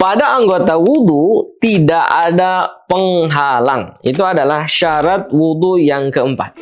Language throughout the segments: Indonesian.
pada anggota wudhu tidak ada penghalang. Itu adalah syarat wudhu yang keempat.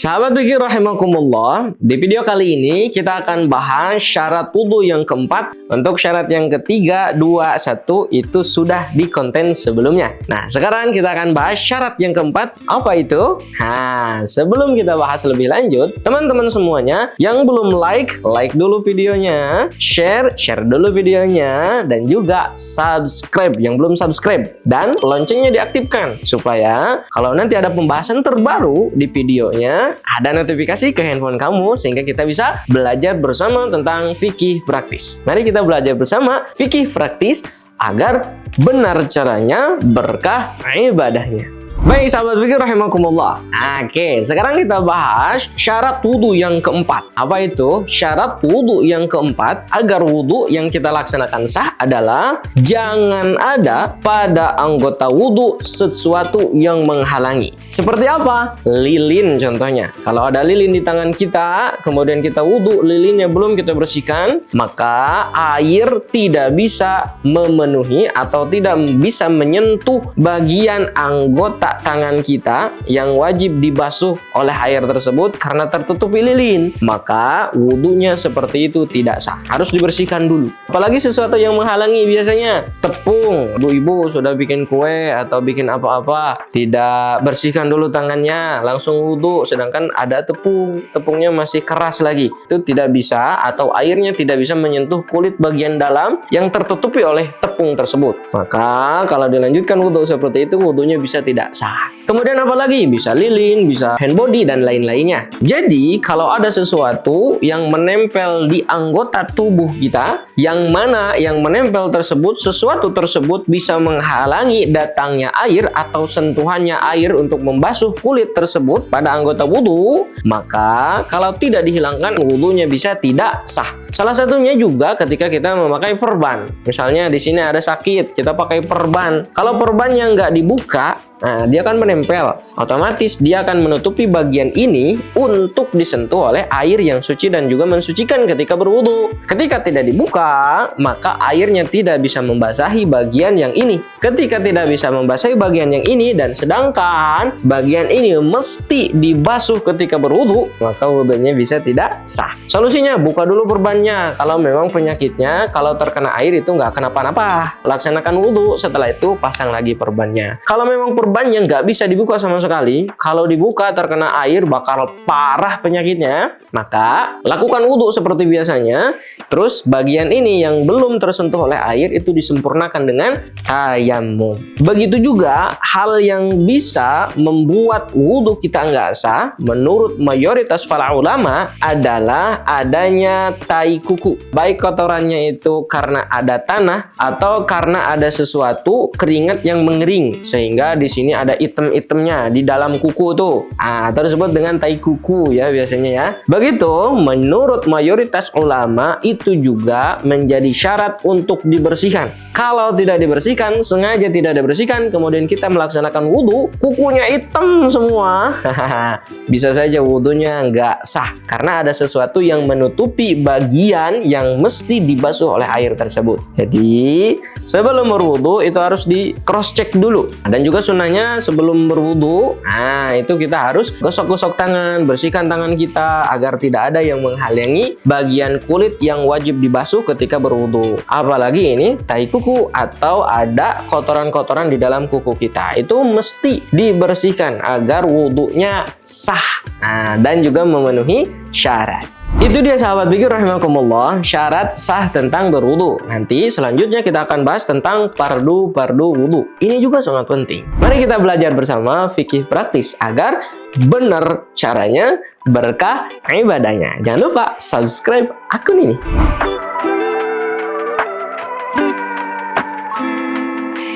Sahabat fikih rahimakumullah, di video kali ini kita akan bahas syarat wudhu yang keempat. Untuk syarat yang ketiga, 2, 1 itu sudah di konten sebelumnya. Nah, sekarang kita akan bahas syarat yang keempat. Apa itu? Nah, sebelum kita bahas lebih lanjut, teman-teman semuanya yang belum like dulu videonya, share dulu videonya, dan juga subscribe yang belum subscribe, dan loncengnya diaktifkan supaya kalau nanti ada pembahasan terbaru di videonya ada notifikasi ke handphone kamu sehingga kita bisa belajar bersama tentang fikih praktis. Mari kita belajar bersama fikih praktis agar benar caranya, berkah ibadahnya. Baik sahabat fikih rahimakumullah. Oke, sekarang kita bahas syarat wudhu yang keempat. Apa itu? Syarat wudhu yang keempat agar wudhu yang kita laksanakan sah adalah jangan ada pada anggota wudhu sesuatu yang menghalangi. Seperti apa? Lilin contohnya. Kalau ada lilin di tangan kita, kemudian kita wudhu, lilinnya belum kita bersihkan, maka air tidak bisa memenuhi atau tidak bisa menyentuh bagian anggota tangan kita yang wajib dibasuh oleh air tersebut karena tertutupi lilin, maka wudhunya seperti itu tidak sah, harus dibersihkan dulu. Apalagi sesuatu yang menghalangi, biasanya tepung, ibu-ibu sudah bikin kue atau bikin apa-apa, tidak bersihkan dulu tangannya langsung wudhu, sedangkan ada tepungnya masih keras lagi, itu tidak bisa, atau airnya tidak bisa menyentuh kulit bagian dalam yang tertutupi oleh tepung tersebut, maka kalau dilanjutkan wudhu seperti itu, wudhunya bisa tidak sah. Kemudian apalagi? Bisa lilin, bisa hand body, dan lain-lainnya. Jadi kalau ada sesuatu yang menempel di anggota tubuh kita, yang mana yang menempel tersebut, sesuatu tersebut bisa menghalangi datangnya air atau sentuhannya air untuk membasuh kulit tersebut pada anggota wudhu, maka kalau tidak dihilangkan, wudhunya bisa tidak sah. Salah satunya juga ketika kita memakai perban. Misalnya di sini ada sakit, kita pakai perban. Kalau perbannya nggak dibuka, nah, dia akan menempel. Otomatis dia akan menutupi bagian ini untuk disentuh oleh air yang suci dan juga mensucikan ketika berwudu. Ketika tidak dibuka, maka airnya tidak bisa membasahi bagian yang ini. Ketika tidak bisa membasahi bagian yang ini dan sedangkan bagian ini mesti dibasuh ketika berwudu, maka wudunya bisa tidak sah. Solusinya, buka dulu perbannya. Kalau memang penyakitnya, kalau terkena air itu nggak kenapa-napa, laksanakan wudu. Setelah itu pasang lagi perbannya. Kalau memang perbannya nggak bisa dibuka sama sekali, kalau dibuka terkena air bakal parah penyakitnya, maka lakukan wudhu seperti biasanya. Terus bagian ini yang belum tersentuh oleh air itu disempurnakan dengan tayammum. Begitu juga hal yang bisa membuat wudhu kita nggak sah menurut mayoritas para ulama adalah adanya tai kuku. Baik kotorannya itu karena ada tanah atau karena ada sesuatu keringat yang mengering sehingga di sini ada item-itemnya di dalam kuku tuh. Tersebut dengan tai kuku ya biasanya ya. Begitu menurut mayoritas ulama itu juga menjadi syarat untuk dibersihkan. Kalau tidak dibersihkan, sengaja tidak dibersihkan, kemudian kita melaksanakan wudhu, kukunya hitam semua, bisa saja wudhunya nggak sah karena ada sesuatu yang menutupi bagian yang mesti dibasuh oleh air tersebut. Jadi sebelum berwudhu itu harus di cross check dulu. Dan juga sunnahnya sebelum berwudhu, itu kita harus gosok-gosok tangan, bersihkan tangan kita agar tidak ada yang menghalangi bagian kulit yang wajib dibasuh ketika berwudhu. Apalagi ini tai kuku atau ada kotoran-kotoran di dalam kuku kita, itu mesti dibersihkan agar wudhunya sah dan juga memenuhi syarat. Itu dia sahabat fikih rahimakumullah, syarat sah tentang berwudu. Nanti selanjutnya kita akan bahas tentang fardu wudu. Ini juga sangat penting. Mari kita belajar bersama fikih praktis agar benar caranya, berkah ibadahnya. Jangan lupa subscribe akun ini.